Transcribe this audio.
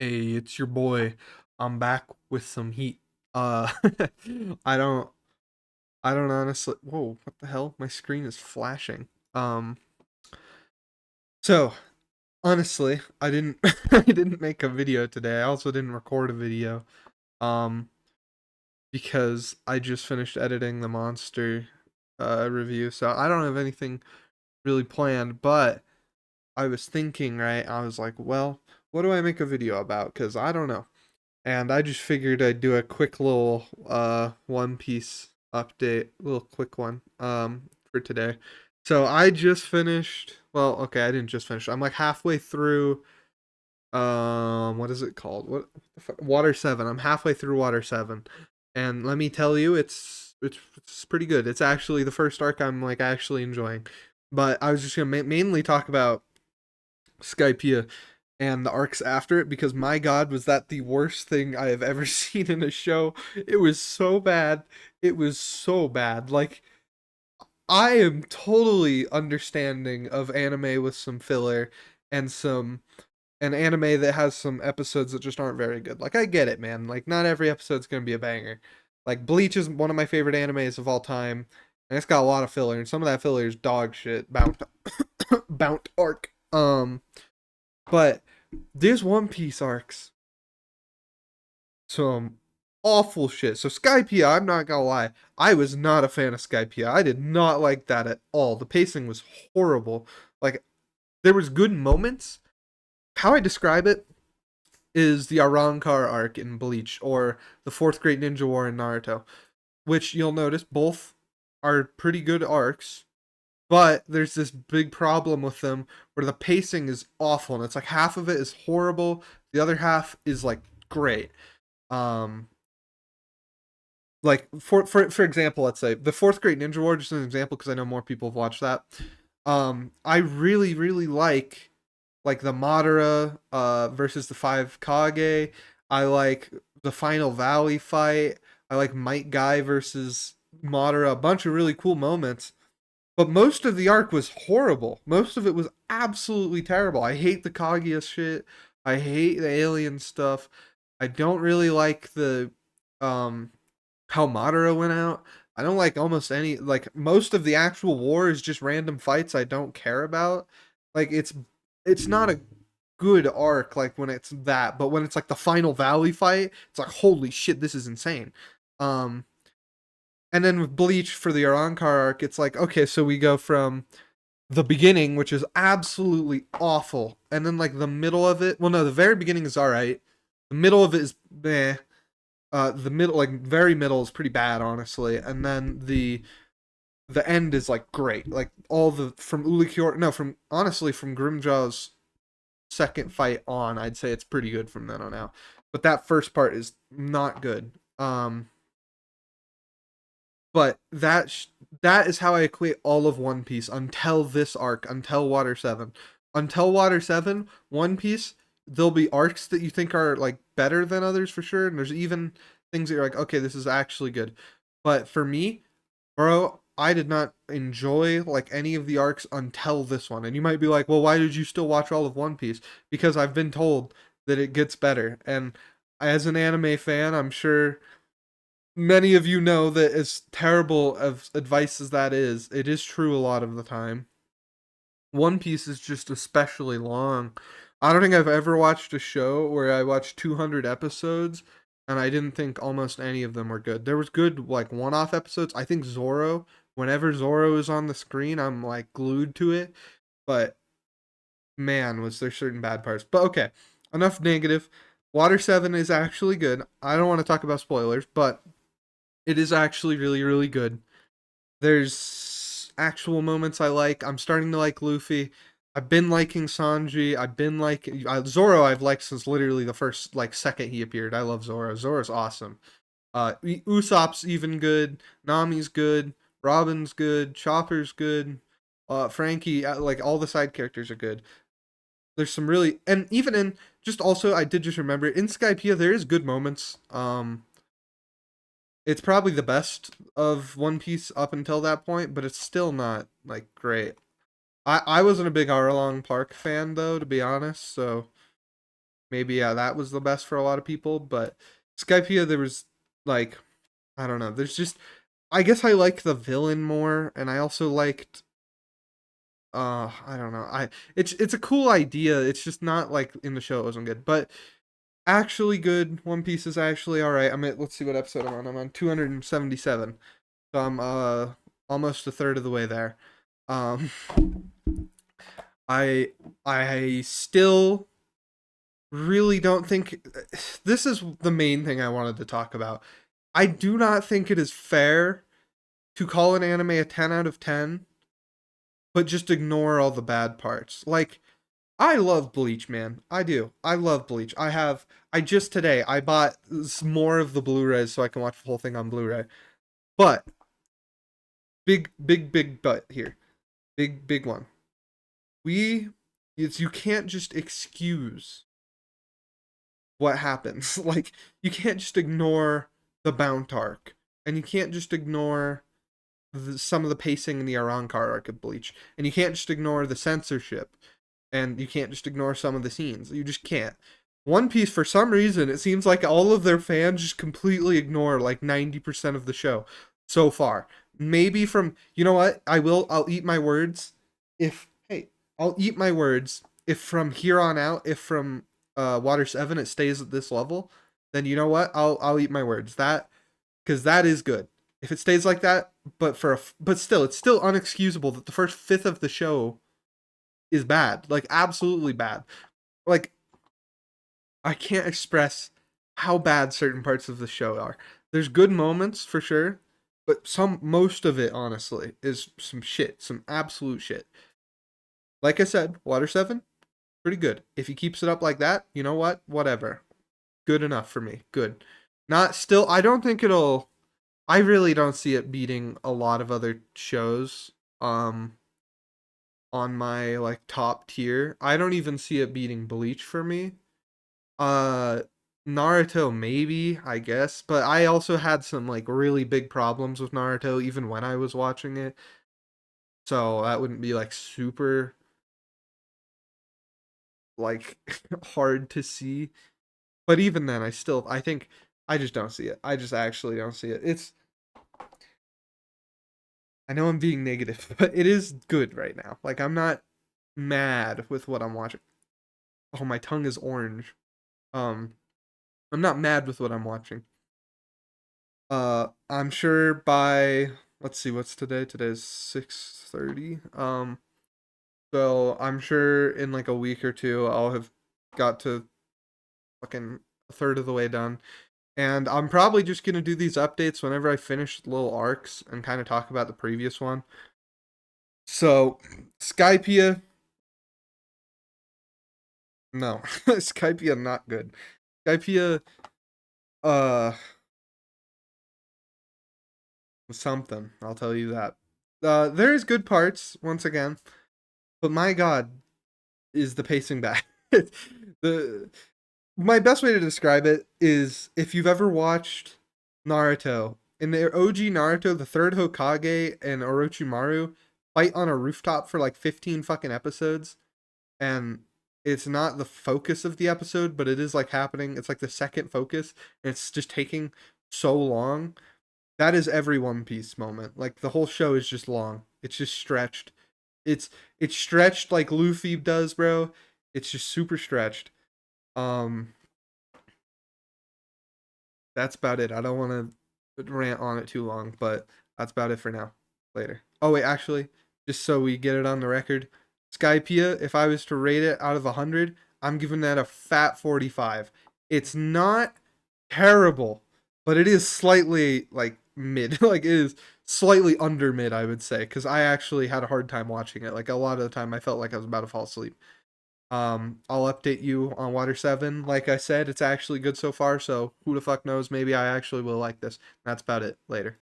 Hey, it's your boy. I'm back with some heat. I don't I don't honestly. Whoa, what the hell? My screen is flashing. Um so honestly, I didn't I didn't make a video today. I also didn't record a video. Um because I just finished editing the monster review. So I don't have anything really planned, but I was thinking, right? I was like, well, what do I make a video about? Cuz I don't know. And I just figured I'd do a quick little One Piece update, little quick one for today. So I just finished, well, okay, I didn't just finish. I'm like halfway through what is it called? What the fuck? Water 7. I'm halfway through Water 7. And let me tell you, it's pretty good. It's actually the first arc I'm like actually enjoying. But I was just going to mainly talk about Skypiea and the arcs after it because my god, was that the worst thing I have ever seen in a show. It was so bad. It was so bad. Like, I am totally understanding of anime with some filler and some an anime that has some episodes that just aren't very good. Like, I get it, man. Like, not every episode's going to be a banger. Like, Bleach is one of my favorite animes of all time, and it's got a lot of filler, and some of that filler is dog shit. Bount arc. But there's One Piece arcs. Some awful shit. So Skypiea, I'm not gonna lie, I was not a fan of Skypiea. I did not like that at all. The pacing was horrible. Like, there was good moments. How I describe it is the Arrancar arc in Bleach or the Fourth Great Ninja War in Naruto, which you'll notice both are pretty good arcs. But there's this big problem with them where the pacing is awful, and it's like half of it is horrible, the other half is like great. Um, like for example, let's say the Fourth Great Ninja War, just an example because I know more people have watched that. I really like the Madara versus the Five Kage. I like the Final Valley fight. I like Might Guy versus Madara. A bunch of really cool moments. But most of the arc was horrible. Most of it was absolutely terrible. I hate the Kaguya shit. I hate the alien stuff. I don't really like the um how Madara went out. I don't like almost any, like, most of the actual war is just random fights I don't care about. Like, it's not a good arc like when it's that, but when it's like the final valley fight, it's like holy shit, this is insane. Um and then with Bleach for the Arrancar arc, it's like okay, so we go from the beginning, which is absolutely awful, and then like the middle of it. Well, no, the very beginning is all right. The middle of it is meh. The middle, like very middle, is pretty bad, honestly, and then the end is like great. Like all the from Ulikior, no, from honestly from Grimjaw's second fight on, I'd say it's pretty good from then on out. But that first part is not good. But that is how I equate all of One Piece until this arc, until Water 7. Until Water 7, One Piece, there'll be arcs that you think are like better than others for sure, and there's even things that you're like, okay, this is actually good. But for me, bro, I did not enjoy like any of the arcs until this one. And you might be like, well, why did you still watch all of One Piece? Because I've been told that it gets better. And as an anime fan, I'm sure many of you know that as terrible of advice as that is, it is true a lot of the time. One Piece is just especially long. I don't think I've ever watched a show where I watched 200 episodes and I didn't think almost any of them were good. There was good like one-off episodes. I think Zoro, whenever Zoro is on the screen, I'm like glued to it. But man, was there certain bad parts. But okay, enough negative. Water 7 is actually good. I don't want to talk about spoilers, but it is actually really good. There's actual moments I like. I'm starting to like Luffy. I've been liking Sanji. I've been like Zoro. I've liked since literally the first like second he appeared. I love Zoro. Zoro's awesome. Usopp's even good. Nami's good. Robin's good. Chopper's good. Frankie, like all the side characters are good. There's some really, and even in just also I did just remember in Skypiea there is good moments. It's probably the best of One Piece up until that point, but it's still not like great. I wasn't a big Arlong Park fan though, to be honest. So Maybe yeah, that was the best for a lot of people, but Skypiea there was like I don't know. There's just I guess I like the villain more, and I also liked I don't know. It's a cool idea. It's just not like in the show it wasn't good. But actually good. One Piece is actually all right. I'm at let's see what episode I'm on. I'm on 277. So I'm almost a third of the way there. Um I still really don't think this is the main thing I wanted to talk about. I do not think it is fair to call an anime a 10 out of 10 but just ignore all the bad parts. Like I love Bleach, man. I do. I love Bleach. I just today I bought more of the Blu-rays so I can watch the whole thing on Blu-ray. But big but here. Big one. You can't just excuse what happens. Like you can't just ignore the Bount arc, and you can't just ignore some of the pacing in the Arrancar arc of Bleach, and you can't just ignore the censorship, and you can't just ignore some of the scenes. You just can't. One Piece, for some reason, it seems like all of their fans just completely ignore like 90% of the show so far. Maybe from, you know what? I'll eat my words. I'll eat my words if from here on out, if from Water 7 it stays at this level, then you know what? I'll eat my words. Because that is good. If it stays like that, but still, it's still unexcusable that the first fifth of the show is bad, like absolutely bad. Like I can't express how bad certain parts of the show are. There's good moments for sure, but most of it honestly is some shit, some absolute shit. Like I said, Water 7 pretty good. If he keeps it up like that, you know what? Whatever. Good enough for me. Good. Not still I don't think it'll I really don't see it beating a lot of other shows on my like top tier. I don't even see it beating Bleach for me. Uh Naruto maybe, I guess, but I also had some like really big problems with Naruto even when I was watching it. So that wouldn't be like super like hard to see. But even then I think I just don't see it. I just actually don't see it. I know I'm being negative, but it is good right now. Like I'm not mad with what I'm watching. Oh, my tongue is orange. Um I'm not mad with what I'm watching. I'm sure by let's see, what's today? Today's 6:30. So I'm sure in like a week or two I'll have got to fucking a third of the way done. And I'm probably just gonna do these updates whenever I finish little arcs and kind of talk about the previous one. So Skypiea, no. Skypiea not good. Skypiea uh something, I'll tell you that. There's good parts, once again, but my god, is the pacing bad. the My best way to describe it is if you've ever watched Naruto, in the OG Naruto, the third Hokage and Orochimaru fight on a rooftop for like 15 fucking episodes, and it's not the focus of the episode, but it is like happening. It's like the second focus, and it's just taking so long. That is every One Piece moment. Like the whole show is just long. It's just stretched. It's it's stretched like Luffy does, bro. It's just super stretched. Um that's about it. I don't want to rant on it too long, but that's about it for now. Later. Oh wait, actually, just so we get it on the record, Skypiea, if I was to rate it out of 100, I'm giving that a fat 45. It's not terrible, but it is slightly like mid. Like it is slightly under mid, I would say, because I actually had a hard time watching it. Like a lot of the time, I felt like I was about to fall asleep. I'll update you on Water 7. Like I said, it's actually good so far, so who the fuck knows? Maybe I actually will like this. That's about it. Later.